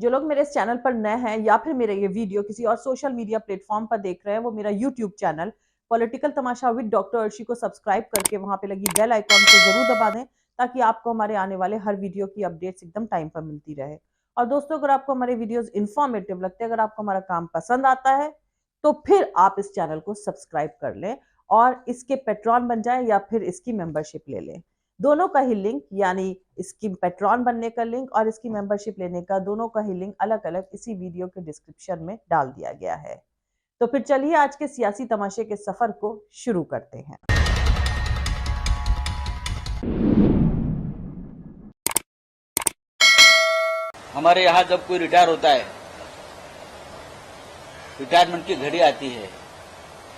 जो लोग मेरे इस चैनल पर नए हैं या फिर मेरे ये वीडियो किसी और सोशल मीडिया प्लेटफॉर्म पर देख रहे हैं, वो मेरा YouTube channel political Tamasha with doctor Arshi को सब्सक्राइब करके वहां पे लगी बेल आइकॉन को जरूर दबा दें, ताकि आपको हमारे आने वाले हर वीडियो की अपडेट्स एकदम टाइम पर मिलती रहे। और दोस्तों, अगर आपको हमारे वीडियोस इंफॉर्मेटिव लगते हैं, अगर आपको हमारा काम पसंद आता है, तो फिर आप इस चैनल को सब्सक्राइब कर लें और इसके पेट्रॉन बन जाए या फिर इसकी मेंबरशिप ले लें। दोनों का ही लिंक, यानी इसकी पेट्रॉन बनने का लिंक और इसकी मेंबरशिप लेने का, दोनों का ही लिंक अलग अलग इसी वीडियो के डिस्क्रिप्शन में डाल दिया गया है। तो फिर चलिए आज के सियासी तमाशे के सफर को शुरू करते हैं। हमारे यहाँ जब कोई रिटायर होता है, रिटायरमेंट की घड़ी आती है,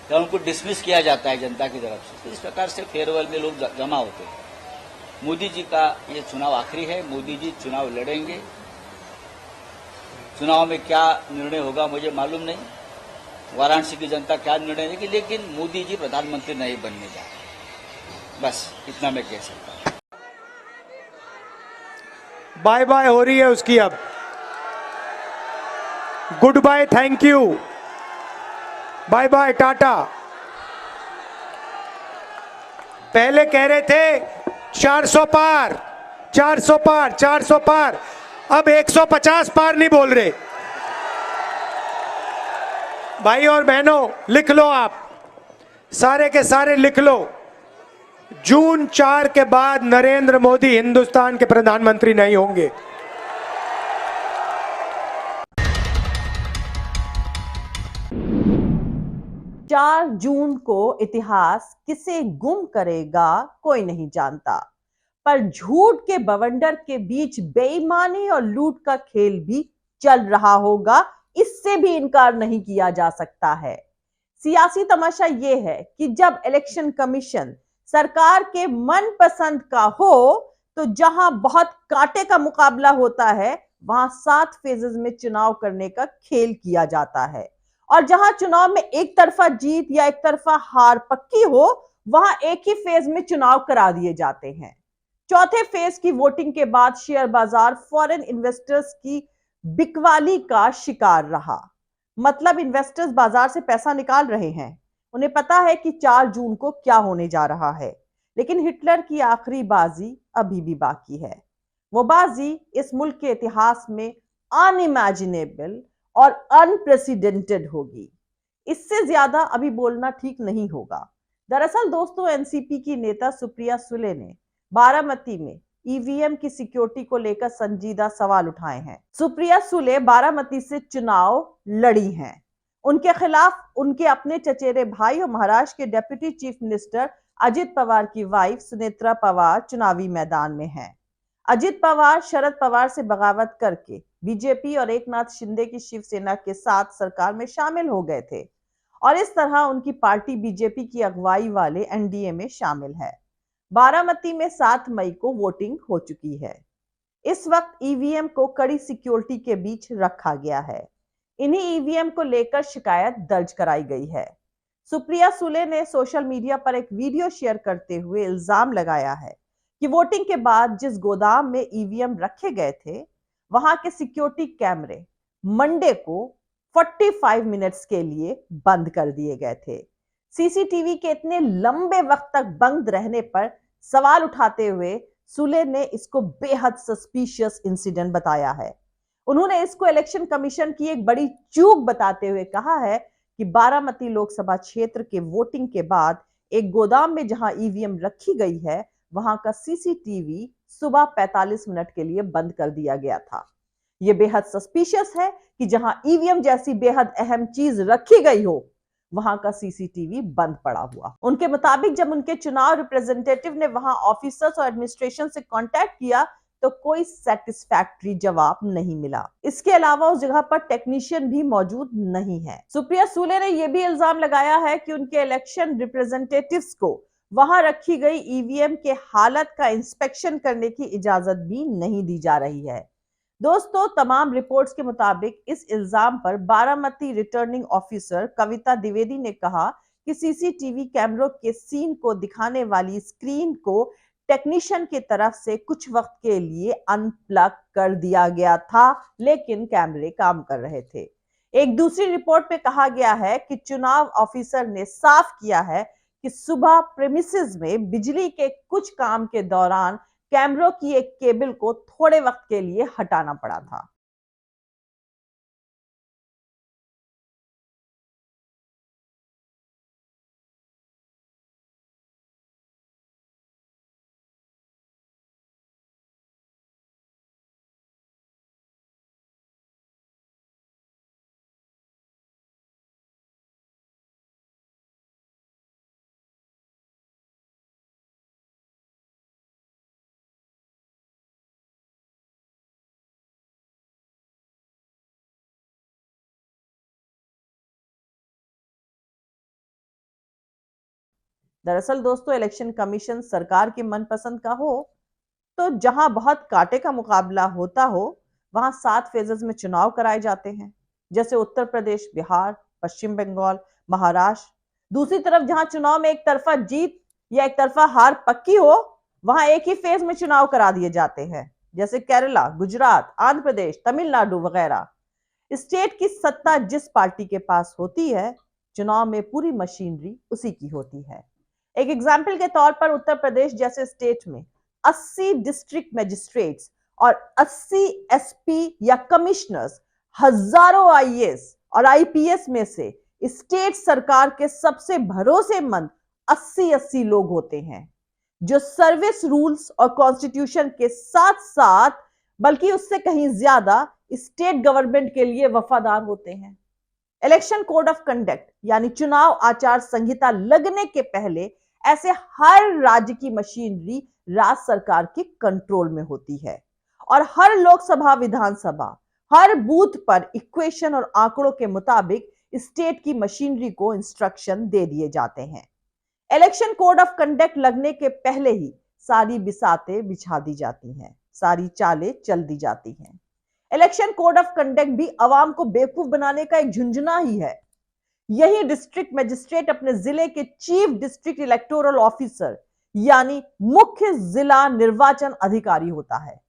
तो उनको डिसमिस किया जाता है जनता की तरफ से। तो इस प्रकार से फेयरवेल में लोग जमा होते हैं। मोदी जी का ये चुनाव आखिरी है, मोदी जी चुनाव लड़ेंगे। चुनाव में क्या निर्णय होगा मुझे मालूम नहीं, वाराणसी की जनता क्या निर्णय लेगी, लेकिन मोदी जी प्रधानमंत्री नहीं बनने जा रहे। बस इतना मैं कह सकता हूं। बाय बाय हो रही है उसकी अब। Good bye, thank you, bye bye, tata. पहले कह रहे थे 400 पार, 400 पार, 400 पार, अब 150 पार नहीं बोल रहे। भाई और बहनों, लिख लो, आप सारे के सारे लिख लो, जून 4 के बाद नरेंद्र मोदी हिंदुस्तान के प्रधानमंत्री नहीं होंगे। चार जून को इतिहास किसे गुम करेगा कोई नहीं जानता, पर झूठ के बवंडर के बीच बेईमानी और लूट का खेल भी चल रहा होगा, इससे भी इनकार नहीं किया जा सकता है। सियासी तमाशा यह है कि जब इलेक्शन कमीशन सरकार के मनपसंद का हो, तो जहां बहुत कांटे का मुकाबला होता है, वहां 7 फेजेस में चुनाव करने का खेल किया जाता है। और जहां चुनाव में एक तरफा जीत या एक तरफा हार पक्की हो, वहां एक ही फेज में चुनाव करा दिए जाते हैं। चौथे फेज की वोटिंग के बाद शेयर बाजार फॉरेन इन्वेस्टर्स की बिकवाली का शिकार रहा। मतलब इन्वेस्टर्स बाजार से पैसा निकाल रहे हैं, उन्हें पता है कि 4 जून को क्या होने जा रहा है, लेकिन हिटलर की आखिरी बाजी अभी भी बाकी है। वो बाजी इस मुल्क के इतिहास में अनइमेजिनेबल और अनप्रेसिडेंटेड होगी। इससे ज्यादा अभी बोलना ठीक नहीं होगा। दरअसल दोस्तों, एनसीपी की नेता सुप्रिया सुले ने बारामती में ईवीएम की सिक्योरिटी को लेकर संजीदा सवाल उठाए हैं। सुप्रिया सुले बारामती से चुनाव लड़ी हैं। उनके खिलाफ उनके अपने चचेरे भाई और महाराष्ट्र के deputy chief minister Ajit Pawar की वाइफ सुनेत्रा पवार चुनावी मैदान में हैं। अजित पवार शरद पवार से बगावत करके बीजेपी और एकनाथ शिंदे की शिवसेना के साथ सरकार में शामिल हो गए थे, और इस तरह उनकी पार्टी बीजेपी की अगुवाई वाले एनडीए में शामिल है। बारामती में 7 मई को वोटिंग हो चुकी है। इस वक्त ईवीएम को कड़ी सिक्योरिटी के बीच रखा गया है। इन्हीं ईवीएम को लेकर शिकायत दर्ज कराई गई है। सुप्रिया सुले ने सोशल मीडिया पर एक वीडियो शेयर करते हुए इल्जाम लगाया है कि वोटिंग के बाद जिस गोदाम में ईवीएम रखे गए थे, वहां के सिक्योरिटी कैमरे मंडे को 45 मिनट्स के लिए बंद कर दिए गए थे। सीसीटीवी के इतने लंबे वक्त तक बंद रहने पर सवाल उठाते हुए सुले ने इसको बेहद सस्पिशियस इंसिडेंट बताया है। उन्होंने इसको इलेक्शन कमीशन की एक बड़ी चूक बताते हुए कहा है कि बारामती लोकसभा क्षेत्र के वोटिंग के बाद एक गोदाम में जहां ईवीएम रखी गई है, वहां का सीसीटीवी सुबह 45 मिनट के लिए बंद कर दिया गया था। यह बेहद सस्पिशियस है कि जहां ईवीएम जैसी बेहद अहम चीज रखी गई हो, वहां का सीसीटीवी बंद पड़ा हुआ। उनके मुताबिक जब उनके चुनाव रिप्रेजेंटेटिव ने वहां ऑफिसर्स और एडमिनिस्ट्रेशन से कांटेक्ट किया, तो कोई सेटिस्फैक्टरी जवाब नहीं मिला। इसके अलावा उस जगह पर टेक्नीशियन भी मौजूद नहीं है। सुप्रिया सुले ने यह भी इल्जाम लगाया है कि उनके इलेक्शन रिप्रेजेंटेटिव्स को वहां रखी गई ईवीएम के हालत का इंस्पेक्शन करने की इजाजत भी नहीं दी जा रही है। दोस्तों, तमाम रिपोर्ट्स के मुताबिक इस इल्जाम पर बारामती रिटर्निंग ऑफिसर कविता द्विवेदी ने कहा कि सीसीटीवी कैमरों के सीन को दिखाने वाली स्क्रीन को टेक्नीशियन की तरफ से कुछ वक्त के लिए अनप्लग कर दिया गया था, लेकिन कैमरे काम कर रहे थे। एक दूसरी रिपोर्ट में कहा गया है कि चुनाव ऑफिसर ने साफ किया है कि सुबह प्रेमिसेस में बिजली के कुछ काम के दौरान कैमरों की एक केबल को थोड़े वक्त के लिए हटाना पड़ा था। दरअसल दोस्तों, इलेक्शन कमीशन सरकार के मनपसंद का हो तो जहां बहुत कांटे का मुकाबला होता हो, वहां 7 फेजेस में चुनाव कराए जाते हैं, जैसे उत्तर प्रदेश, बिहार, पश्चिम बंगाल, महाराष्ट्र। दूसरी तरफ जहां चुनाव में एक तरफा जीत या एक तरफा हार पक्की हो, वहां एक ही फेज में चुनाव करा दिए जाते हैं, जैसे केरला, गुजरात, आंध्र प्रदेश, तमिलनाडु वगैरह। स्टेट की सत्ता जिस पार्टी के पास होती है, चुनाव में पूरी मशीनरी उसी की होती है। एक एग्जाम्पल के तौर पर उत्तर प्रदेश जैसे स्टेट में 80 डिस्ट्रिक्ट मजिस्ट्रेट्स और 80 एसपी या कमिश्नर्स, हजारों आईएएस और आईपीएस में से स्टेट सरकार के सबसे भरोसेमंद 80-80 लोग होते हैं, जो सर्विस रूल्स और कॉन्स्टिट्यूशन के साथ साथ, बल्कि उससे कहीं ज्यादा, स्टेट गवर्नमेंट के लिए वफादार होते हैं। इलेक्शन कोड ऑफ कंडक्ट यानी चुनाव आचार संहिता लगने के पहले ऐसे हर राज्य की मशीनरी राज्य सरकार के कंट्रोल में होती है और हर लोकसभा, विधानसभा, हर बूथ पर इक्वेशन और आंकड़ों के मुताबिक स्टेट की मशीनरी को इंस्ट्रक्शन दे दिए जाते हैं। इलेक्शन कोड ऑफ कंडक्ट लगने के पहले ही सारी बिसातें बिछा दी जाती हैं, सारी चालें चल दी जाती हैं। इलेक्शन कोड ऑफ कंडक्ट भी अवाम को बेवकूफ बनाने का एक झुंझुना ही है। यही डिस्ट्रिक्ट मजिस्ट्रेट अपने जिले के चीफ डिस्ट्रिक्ट इलेक्टोरल ऑफिसर यानी मुख्य जिला निर्वाचन अधिकारी होता है।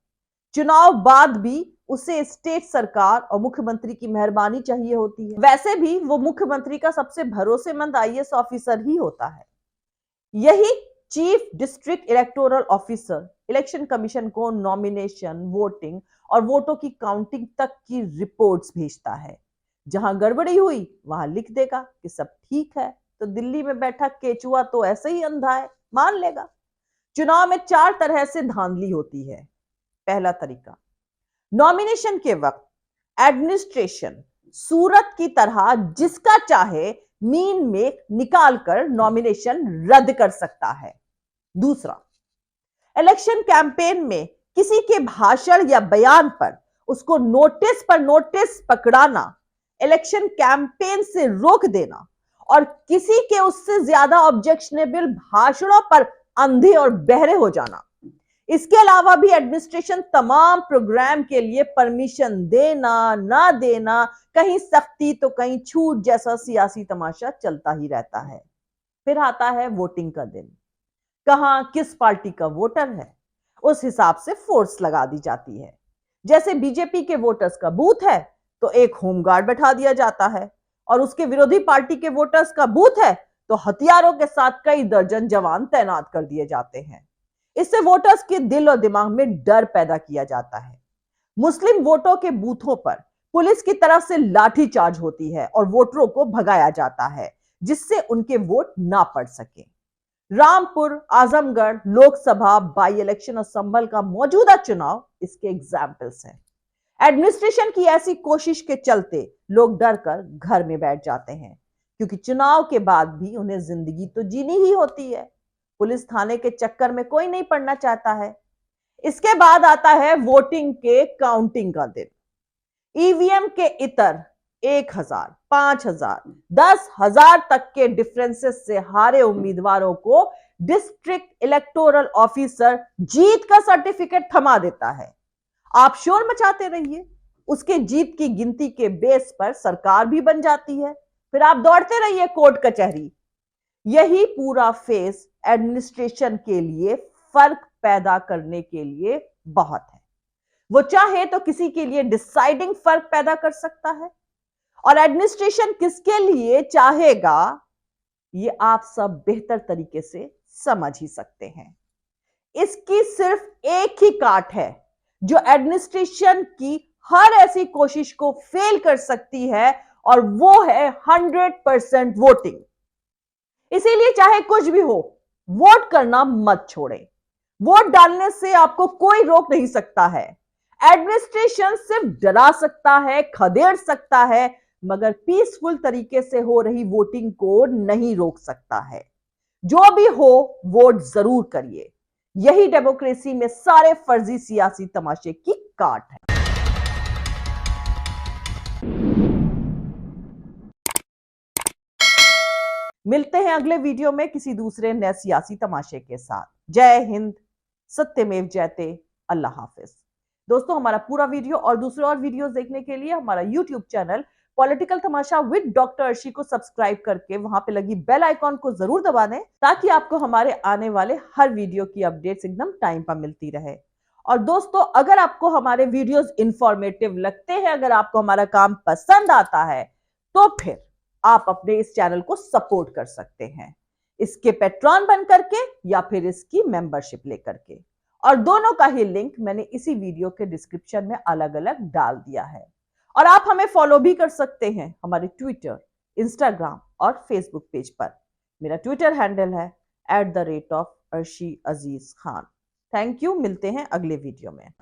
चुनाव बाद भी उसे स्टेट सरकार और मुख्यमंत्री की मेहरबानी चाहिए होती है। वैसे भी वो मुख्यमंत्री का सबसे भरोसेमंद आईएएस ऑफिसर ही होता है। यही chief district electoral officer election commission को नॉमिनेशन, वोटिंग और वोटों की काउंटिंग तक की रिपोर्ट्स भेजता है। जहां गड़बड़ी हुई वहां लिख देगा कि सब ठीक है, तो दिल्ली में बैठा केचुआ तो ऐसे ही अंधा है, मान लेगा। चुनाव में 4 तरह से धांधली होती है। पहला तरीका, नॉमिनेशन के वक्त एडमिनिस्ट्रेशन सूरत की तरह जिसका चाहे मीन मेक निकालकर नॉमिनेशन रद्द कर सकता है। दूसरा, इलेक्शन कैंपेन में किसी के भाषण या बयान पर उसको नोटिस पर नोटिस पकड़ाना, इलेक्शन कैंपेन से रोक देना और किसी के उससे ज्यादा ऑब्जेक्शनेबल भाषणों पर अंधे और बहरे हो जाना। इसके अलावा भी एडमिनिस्ट्रेशन तमाम प्रोग्राम के लिए परमिशन देना ना देना, कहीं सख्ती तो कहीं छूट जैसा सियासी तमाशा चलता ही रहता है। फिर आता है वोटिंग का दिन। कहां किस पार्टी का वोटर है, उस हिसाब से फोर्स लगा दी जाती है। जैसे बीजेपी के वोटर्स का बूथ है तो एक होमगार्ड बैठा दिया जाता है, और उसके विरोधी पार्टी के वोटर्स का बूथ है तो हथियारों के साथ कई दर्जन जवान तैनात कर दिए जाते हैं। इससे वोटर्स के दिल और दिमाग में डर पैदा किया जाता है। मुस्लिम वोटों के बूथों पर पुलिस की तरफ से लाठी चार्ज होती है और वोटरों को भगाया जाता है, जिससे उनके वोट ना पड़ सके। रामपुर, आजमगढ़ लोकसभा बाई इलेक्शन और संभल का मौजूदा चुनाव इसके एग्जाम्पल्स हैं। एडमिनिस्ट्रेशन की ऐसी कोशिश के चलते लोग डर कर घर में बैठ जाते हैं, क्योंकि चुनाव के बाद भी उन्हें जिंदगी तो जीनी ही होती है। पुलिस थाने के चक्कर में कोई नहीं पड़ना चाहता है। इसके बाद आता है वोटिंग के काउंटिंग का दिन। ईवीएम के इतर 1000, 5000, 10,000 तक के डिफरेंसेस से हारे उम्मीदवारों को डिस्ट्रिक्ट इलेक्टोरल ऑफिसर जीत का सर्टिफिकेट थमा देता है। आप शोर मचाते रहिए, उसके जीत की गिनती के बेस पर सरकार भी बन जाती है। फिर आप दौड़ते रहिए कोर्ट कचहरी। यही पूरा फेस एडमिनिस्ट्रेशन के लिए फर्क पैदा करने के लिए बहुत है। वो चाहे तो किसी के लिए डिसाइडिंग फर्क पैदा कर सकता है, और एडमिनिस्ट्रेशन किसके लिए चाहेगा ये आप सब बेहतर तरीके से समझ ही सकते हैं। इसकी सिर्फ एक ही काट है जो एडमिनिस्ट्रेशन की हर ऐसी कोशिश को फेल कर सकती है, और वो है 100% वोटिंग। इसीलिए चाहे कुछ भी हो, वोट करना मत छोड़ें। वोट डालने से आपको कोई रोक नहीं सकता है। एडमिनिस्ट्रेशन सिर्फ डरा सकता है, खदेड़ सकता है, मगर पीसफुल तरीके से हो रही वोटिंग को नहीं रोक सकता है। जो भी हो, वोट जरूर करिए। यही डेमोक्रेसी में सारे फर्जी सियासी तमाशे की काट है। मिलते हैं अगले वीडियो में किसी दूसरे नए सियासी तमाशे के साथ। जय हिंद, सत्यमेव जयते, अल्लाह हाफिज। दोस्तों, हमारा पूरा वीडियो और दूसरे और वीडियोस देखने के लिए हमारा YouTube channel political Tamasha with doctor Arshi को सब्सक्राइब करके वहां पे लगी बेल आइकॉन को जरूर दबा दें, ताकि आपको हमारे आने वाले हर वीडियो की अपडेट्स एकदम टाइम पर मिलती रहे। और दोस्तों, अगर आपको हमारे वीडियोस इंफॉर्मेटिव लगते हैं, अगर आपको हमारा काम पसंद आता है, तो फिर आप अपने इस चैनल को सपोर्ट कर सकते हैं, इसके पेट्रॉन बन करके या फिर इसकी मेंबरशिप लेकर के। और दोनों का ही लिंक मैंने इसी वीडियो के डिस्क्रिप्शन में अलग अलग डाल दिया है। और आप हमें फॉलो भी कर सकते हैं हमारे ट्विटर, इंस्टाग्राम और फेसबुक पेज पर। मेरा ट्विटर हैंडल है @arshi aziz khan। Thank you. मिलते हैं अगले वीडियो में।